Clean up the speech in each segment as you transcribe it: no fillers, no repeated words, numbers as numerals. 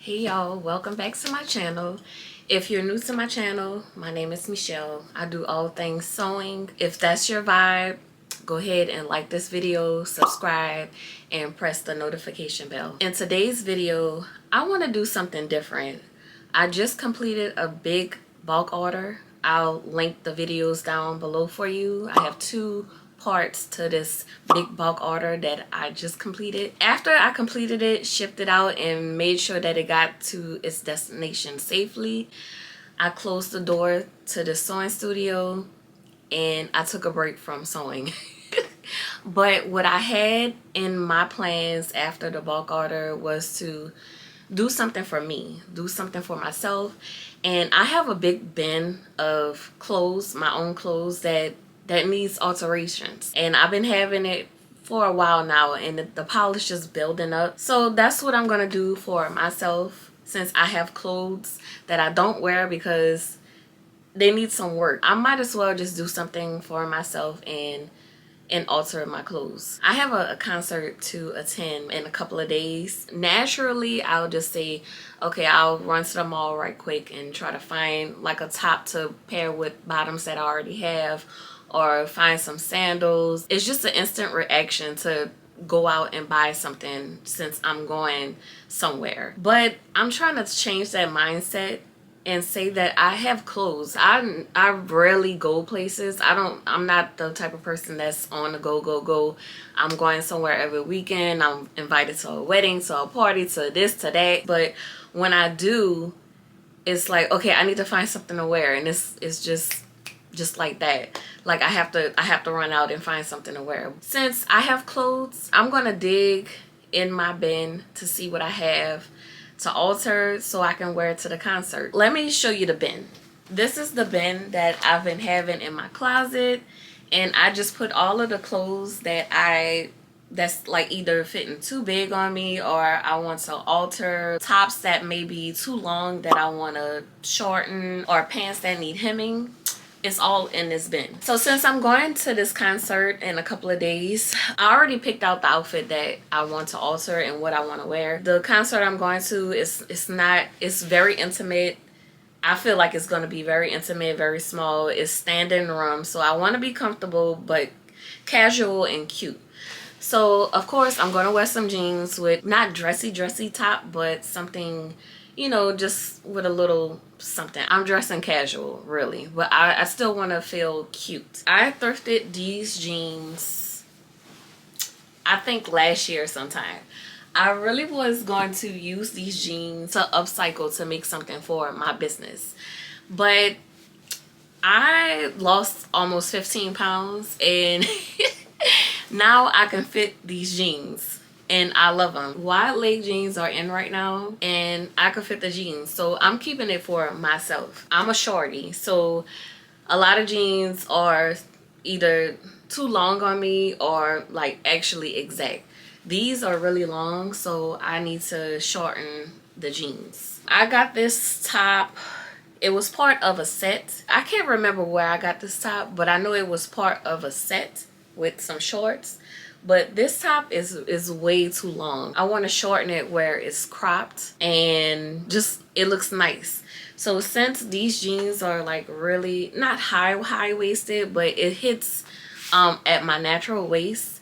Hey y'all, welcome back to my channel. If you're new to my channel, my name is Michelle. I do all things sewing. If that's your vibe, go ahead and like this video, subscribe, and press the notification bell. In today's video, I want to do something different. I just completed a big bulk order. I'll link the videos down below for you. I have two parts to this big bulk order that I just completed. After I completed it, shipped it out, and made sure that it got to its destination safely, I closed the door to the sewing studio and I took a break from sewing. But what I had in my plans after the bulk order was to do something for me, do something for myself. And I have a big bin of clothes, my own clothes, that needs alterations, and I've been having it for a while now, and the polish is building up. So that's what I'm gonna do for myself, since I have clothes that I don't wear because they need some work. I might as well just do something for myself and alter my clothes. I have a concert to attend in a couple of days. Naturally, I'll just say, okay, I'll run to the mall right quick and try to find like a top to pair with bottoms that I already have, or find some sandals. It's just an instant reaction to go out and buy something since I'm going somewhere. But I'm trying to change that mindset and say that I have clothes. I rarely go places. I'm not the type of person that's on the go. I'm going somewhere every weekend. I'm invited to a wedding, to a party, to this, to that. But when I do, it's like, okay, I need to find something to wear, and it's just like that. Like I have to run out and find something to wear. Since I have clothes, I'm gonna dig in my bin to see what I have to alter so I can wear it to the concert. Let me show you the bin. This is the bin that I've been having in my closet, and I just put all of the clothes that's like either fitting too big on me, or I want to alter, tops that may be too long that I want to shorten, or pants that need hemming. It's all in this bin. So since I'm going to this concert in a couple of days, I already picked out the outfit that I want to alter and what I want to wear. The concert I'm going to it's very intimate. I feel like it's going to be very intimate, very small. It's standing room, so I want to be comfortable but casual and cute. So of course I'm going to wear some jeans with not dressy top, but something, you know, just with a little something. I'm dressing casual, really, but I still want to feel cute. I thrifted these jeans, I think last year sometime. I really was going to use these jeans to upcycle to make something for my business, but I lost almost 15 pounds and now I can fit these jeans and I love them. Wide leg jeans are in right now and I can fit the jeans, so I'm keeping it for myself. I'm a shorty, so a lot of jeans are either too long on me or like actually exact. These are really long, so I need to shorten the jeans. I got this top. It was part of a set. I can't remember where I got this top, but I know it was part of a set with some shorts. But this top is way too long. I want to shorten it where it's cropped and just it looks nice. So since these jeans are like really not high-waisted, but it hits at my natural waist,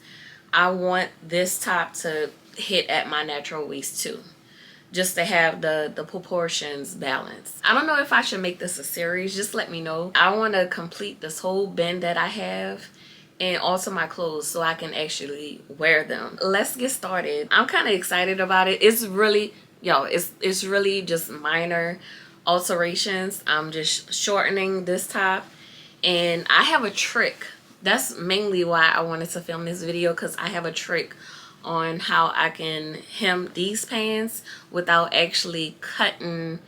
I want this top to hit at my natural waist too, just to have the proportions balanced. I don't know if I should make this a series. Just let me know. I want to complete this whole bin that I have and alter my clothes so I can actually wear them. Let's get started. I'm kind of excited about it. It's really, it's really just minor alterations. I'm just shortening this top, and I have a trick. That's mainly why I wanted to film this video, because I have a trick on how I can hem these pants without actually cutting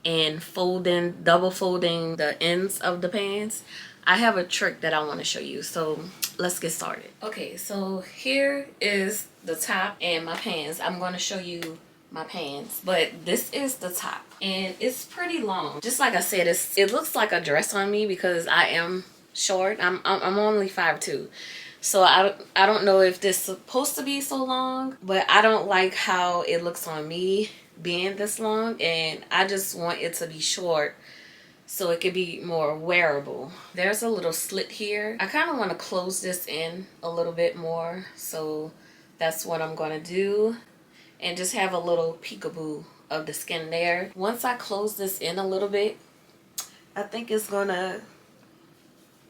and folding, double folding the ends of the pants. I have a trick that I want to show you, so let's get started. Okay, so here is the top and my pants. I'm going to show you my pants, but this is the top and it's pretty long. Just like I said, it looks like a dress on me because I am short. I'm only 5'2", so I don't know if this is supposed to be so long, but I don't like how it looks on me. being this long, and I just want it to be short so it could be more wearable. There's a little slit here. I kind of want to close this in a little bit more, so that's what I'm going to do, and just have a little peekaboo of the skin there. Once I close this in a little bit, I think it's going to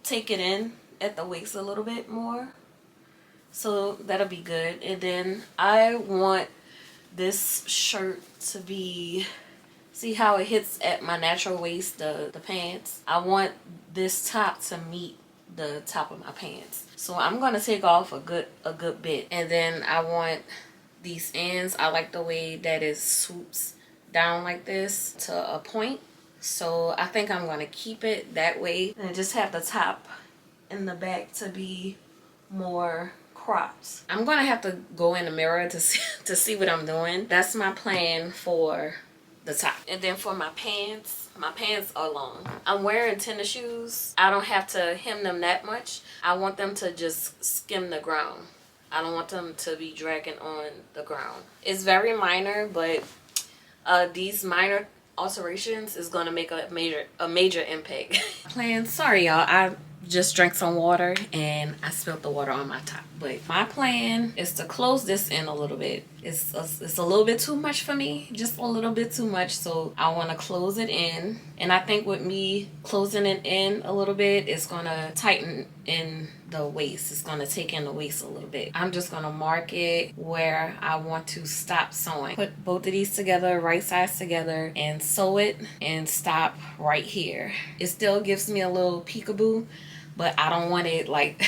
take it in at the waist a little bit more, so that'll be good. And then I want this shirt to be, see how it hits at my natural waist, the pants. I want this top to meet the top of my pants, so I'm gonna take off a good bit. And then I want these ends, I like the way that it swoops down like this to a point, so I think I'm gonna keep it that way and just have the top and the back to be more cropped. I'm gonna have to go in the mirror to see what I'm doing. That's my plan for the top. And then for my pants are long. I'm wearing tennis shoes. I don't have to hem them that much. I want them to just skim the ground. I don't want them to be dragging on the ground. It's very minor, but these minor alterations is gonna make a major impact. Sorry y'all, I just drank some water and I spilled the water on my top. But my plan is to close this in a little bit. It's a little bit too much for me, just a little bit too much, so I want to close it in. And I think with me closing it in a little bit, it's gonna tighten in the waist. It's gonna take in the waist a little bit. I'm just gonna mark it where I want to stop sewing. Put both of these together, right sides together, and sew it and stop right here. It still gives me a little peekaboo, but I don't want it like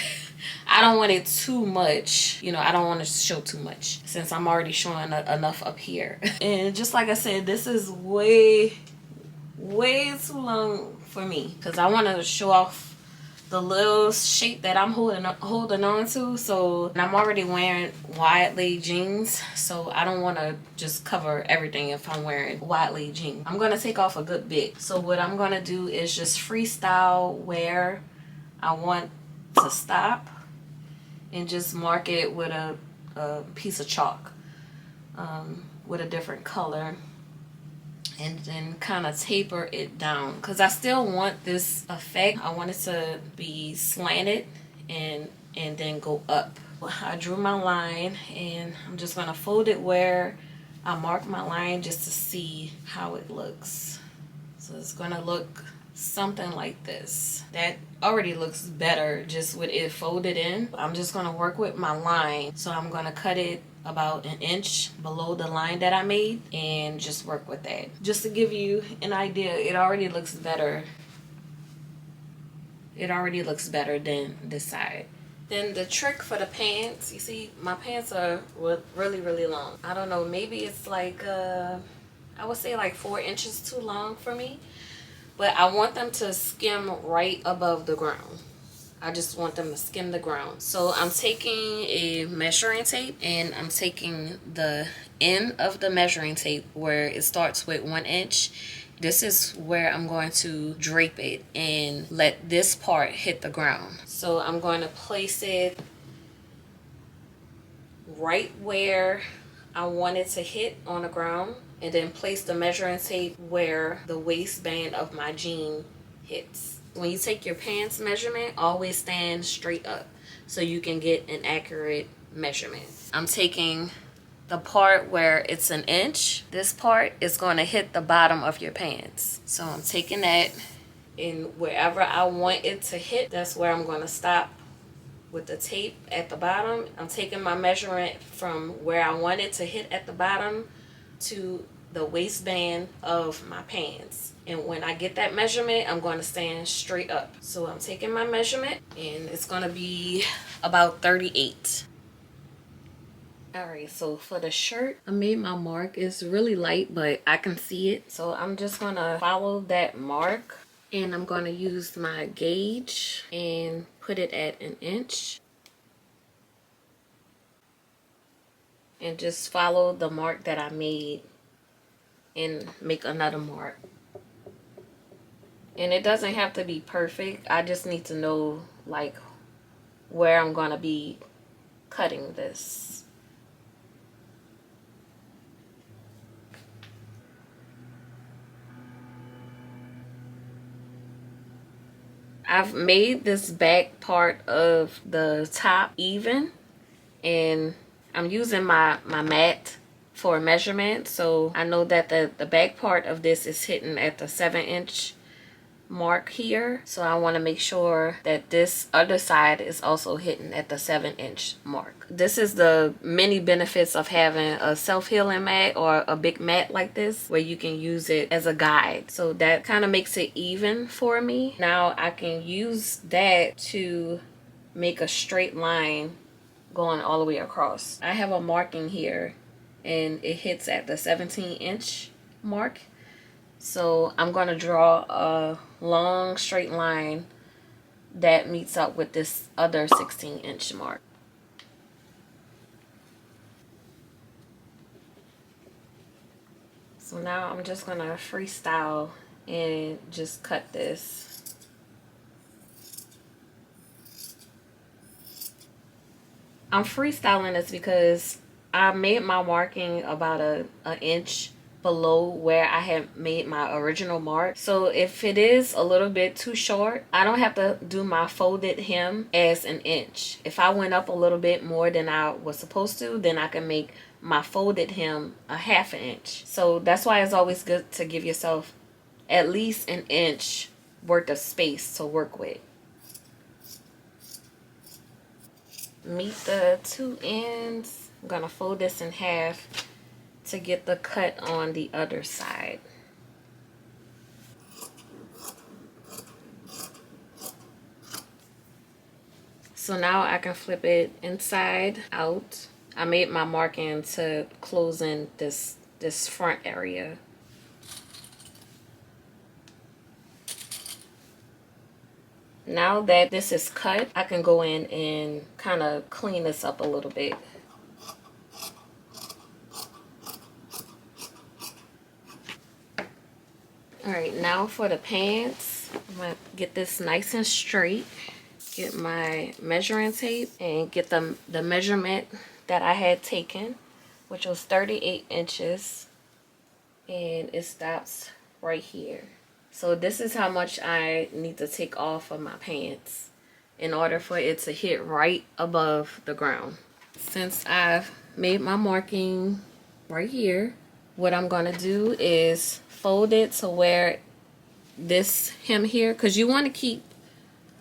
I don't want it too much, you know. I don't want to show too much since I'm already showing enough up here. And just like I said, this is way too long for me because I want to show off the little shape that I'm holding on to. So, and I'm already wearing wide leg jeans, so I don't want to just cover everything if I'm wearing wide leg jeans. I'm going to take off a good bit. So what I'm going to do is just freestyle where I want to stop and just mark it with a piece of chalk with a different color, and then kind of taper it down because I still want this effect. I want it to be slanted and then go up. I drew my line and I'm just going to fold it where I marked my line just to see how it looks. So it's going to look something like this. That already looks better just with it folded in. I'm just going to work with my line, so I'm going to cut it about an inch below the line that I made and just work with that. Just to give you an idea, it already looks better. It already looks better than this side. Then the trick for the pants, you see my pants are really long. I don't know, maybe it's like I would say like 4 inches too long for me. But I want them to skim right above the ground. I just want them to skim the ground. So I'm taking a measuring tape and I'm taking the end of the measuring tape where it starts with 1 inch. This is where I'm going to drape it and let this part hit the ground. So I'm going to place it right where I want it to hit on the ground, and then place the measuring tape where the waistband of my jean hits. When you take your pants measurement, always stand straight up so you can get an accurate measurement. I'm taking the part where it's 1 inch. This part is going to hit the bottom of your pants. So I'm taking that, and wherever I want it to hit, that's where I'm going to stop with the tape at the bottom. I'm taking my measurement from where I want it to hit at the bottom to the waistband of my pants. And when I get that measurement, I'm going to stand straight up. So I'm taking my measurement and it's going to be about 38. Alright, so for the shirt, I made my mark. It's really light, but I can see it. So I'm just going to follow that mark, and I'm going to use my gauge and put it at 1 inch. And just follow the mark that I made and make another mark. And it doesn't have to be perfect. I just need to know like where I'm going to be cutting this. I've made this back part of the top even, and I'm using my mat for measurement, so I know that the back part of this is hitting at the 7-inch mark here. So I want to make sure that this other side is also hitting at the 7-inch mark. This is the many benefits of having a self-healing mat or a big mat like this, where you can use it as a guide. So that kind of makes it even for me. Now I can use that to make a straight line going all the way across. I have a marking here and it hits at the 17-inch mark. So I'm going to draw a long straight line that meets up with this other 16-inch mark. So now I'm just going to freestyle and just cut this. I'm freestyling this because I made my marking about an inch below where I had made my original mark. So if it is a little bit too short, I don't have to do my folded hem as an inch. If I went up a little bit more than I was supposed to, then I can make my folded hem a 1/2 inch. So that's why it's always good to give yourself at least an inch worth of space to work with. Meet the two ends. I'm gonna fold this in half to get the cut on the other side. So now I can flip it inside out. I made my marking to close in this front area. Now that this is cut, I can go in and kind of clean this up a little bit. Alright, now for the pants, I'm going to get this nice and straight. Get my measuring tape and get the measurement that I had taken, which was 38 inches. And it stops right here. So this is how much I need to take off of my pants in order for it to hit right above the ground. Since I've made my marking right here, what I'm going to do is fold it to where this hem here, because you want to keep,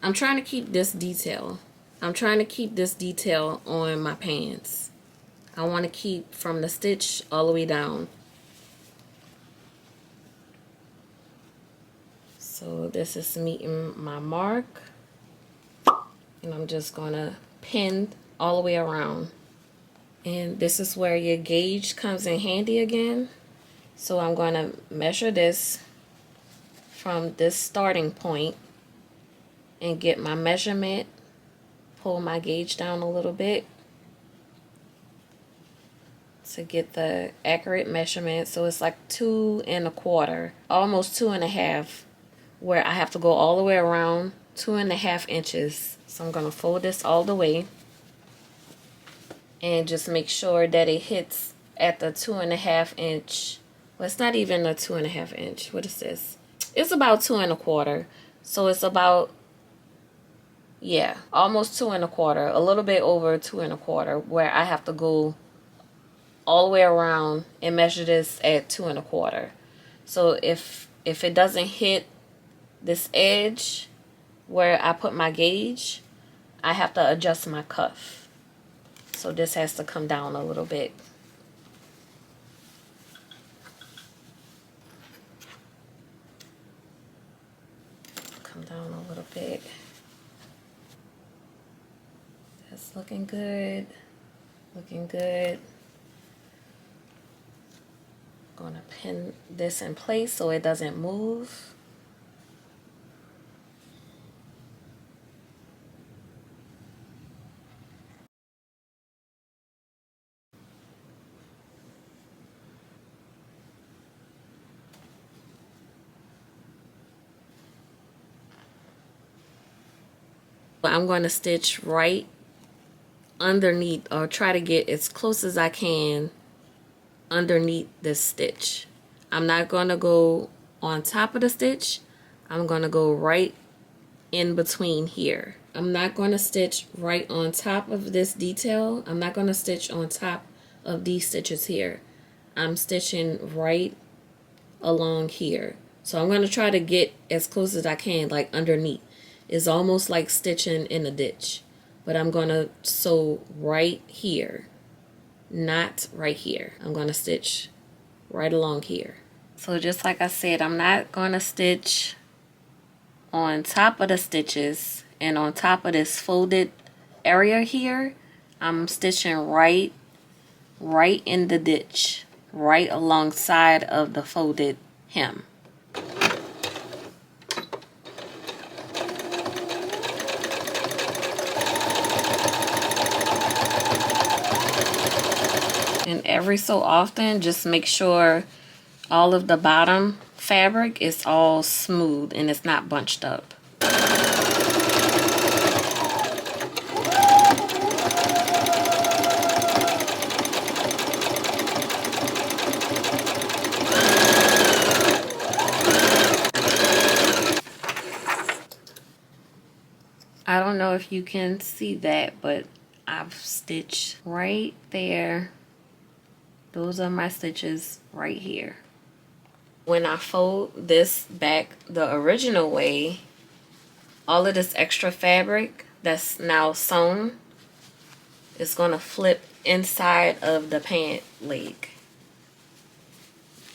I'm trying to keep this detail. I'm trying to keep this detail on my pants. I want to keep from the stitch all the way down. So this is meeting my mark, and I'm just gonna pin all the way around. And this is where your gauge comes in handy again. So I'm gonna measure this from this starting point and get my measurement, pull my gauge down a little bit to get the accurate measurement. So it's like 2 1/4, almost 2 1/2, where I have to go all the way around 2 1/2 inches. So I'm going to fold this all the way and just make sure that it hits at the 2 1/2 inch. Well, it's not even a 2 1/2 inch. What is this? It's about 2 1/4. So it's about, yeah, almost 2 1/4, a little bit over 2 1/4, where I have to go all the way around and measure this at 2 1/4. So if it doesn't hit this edge where I put my gauge, I have to adjust my cuff. So this has to come down a little bit. Come down a little bit. That's looking good. Looking good. I'm gonna pin this in place so it doesn't move. I'm going to stitch right underneath, or try to get as close as I can underneath this stitch. I'm not going to go on top of the stitch. I'm going to go right in between here. I'm not going to stitch right on top of this detail. I'm not going to stitch on top of these stitches here. I'm stitching right along here. So I'm going to try to get as close as I can, like underneath. It's almost like stitching in a ditch. But I'm going to sew right here, not right here. I'm going to stitch right along here. So just like I said, I'm not going to stitch on top of the stitches and on top of this folded area here. I'm stitching right in the ditch, right alongside of the folded hem. And every so often, just make sure all of the bottom fabric is all smooth and it's not bunched up. I don't know if you can see that, but I've stitched right there. Those are my stitches right here. When I fold this back the original way, all of this extra fabric that's now sewn is going to flip inside of the pant leg.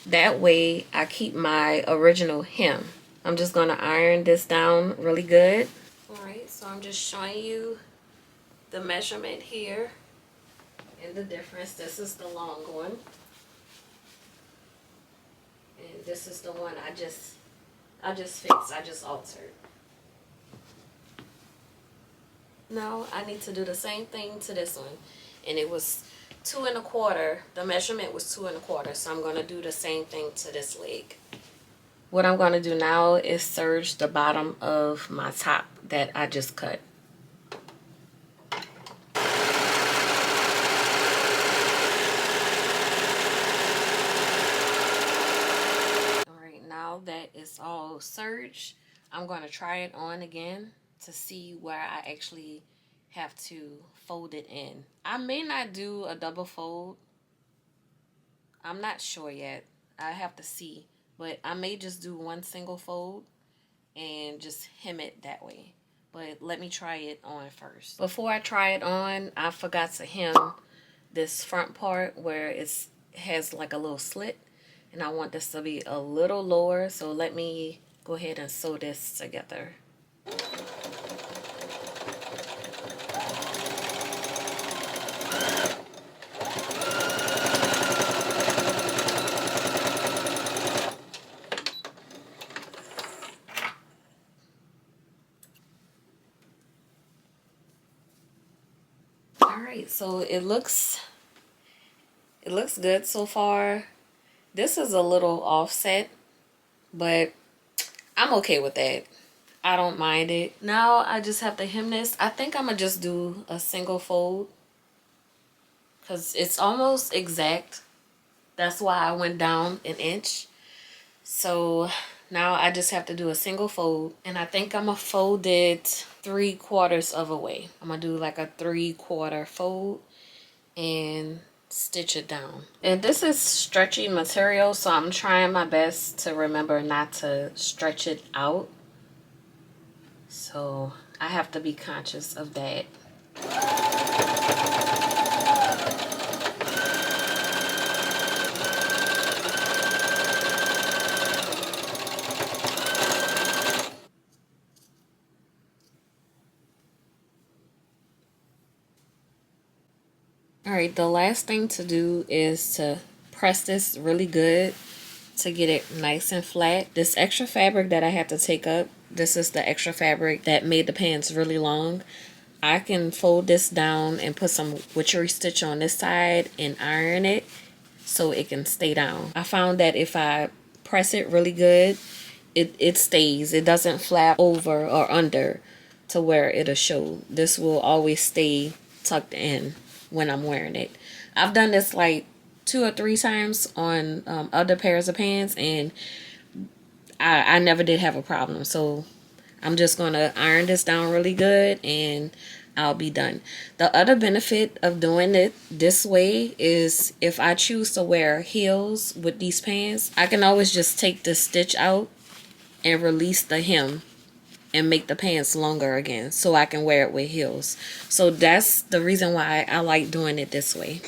That way I keep my original hem. I'm just going to iron this down really good. Alright, so I'm just showing you the measurement here and the difference. This is the long one. And this is the one I just fixed, I just altered. Now I need to do the same thing to this one. And it was 2 1/4. The measurement was 2 1/4. So I'm going to do the same thing to this leg. What I'm going to do now is serge the bottom of my top that I just cut. Alright, now that it's all serged, I'm going to try it on again to see where I actually have to fold it in. I may not do a double fold. I'm not sure yet. I have to see. But I may just do one single fold and just hem it that way. But let me try it on first. Before I try it on, I forgot to hem this front part where it has like a little slit. And I want this to be a little lower. So let me go ahead and sew this together. Alright, so it looks good so far. This is a little offset, but I'm okay with that. I don't mind it. Now I just have to hem this. I think I'm gonna just do a single fold because it's almost exact. That's why I went down an inch. So now I just have to do a single fold, and I think I'm gonna fold it 3/4 of a way. I'm gonna do like a 3/4 fold and stitch it down. And this is stretchy material, so I'm trying my best to remember not to stretch it out. So I have to be conscious of that. Alright, the last thing to do is to press this really good to get it nice and flat. This extra fabric that I had to take up, this is the extra fabric that made the pants really long. I can fold this down and put some witchery stitch on this side and iron it so it can stay down. I found that if I press it really good, it stays. It doesn't flap over or under to where it'll show. This will always stay tucked in when I'm wearing it. I've done this like 2 or 3 times on other pairs of pants, and I never did have a problem. So I'm just going to iron this down really good and I'll be done. The other benefit of doing it this way is if I choose to wear heels with these pants, I can always just take the stitch out and release the hem and make the pants longer again so I can wear it with heels. So that's the reason why I like doing it this way.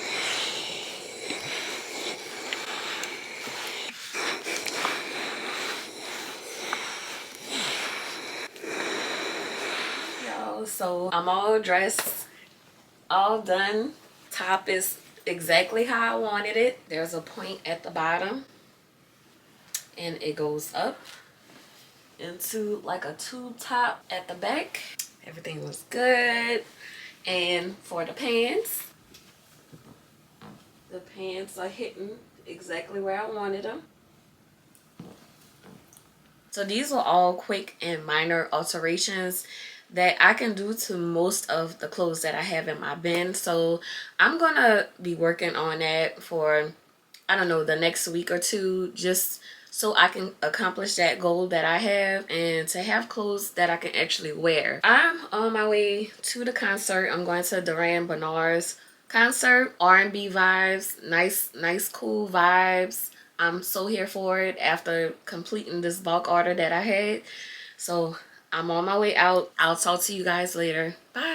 Yo, so I'm all dressed, all done. Top is exactly how I wanted it. There's a point at the bottom and it goes up into like a tube top at the back. Everything was good. And for the pants are hitting exactly where I wanted them. So these were all quick and minor alterations that I can do to most of the clothes that I have in my bin. So I'm gonna be working on that for, I don't know, the next week or two, just so I can accomplish that goal that I have and to have clothes that I can actually wear. I'm on my way to the concert. I'm going to Duran Bernard's concert. R&B vibes, nice cool vibes. I'm so here for it after completing this bulk order that I had. So I'm on my way out. I'll talk to you guys later. Bye.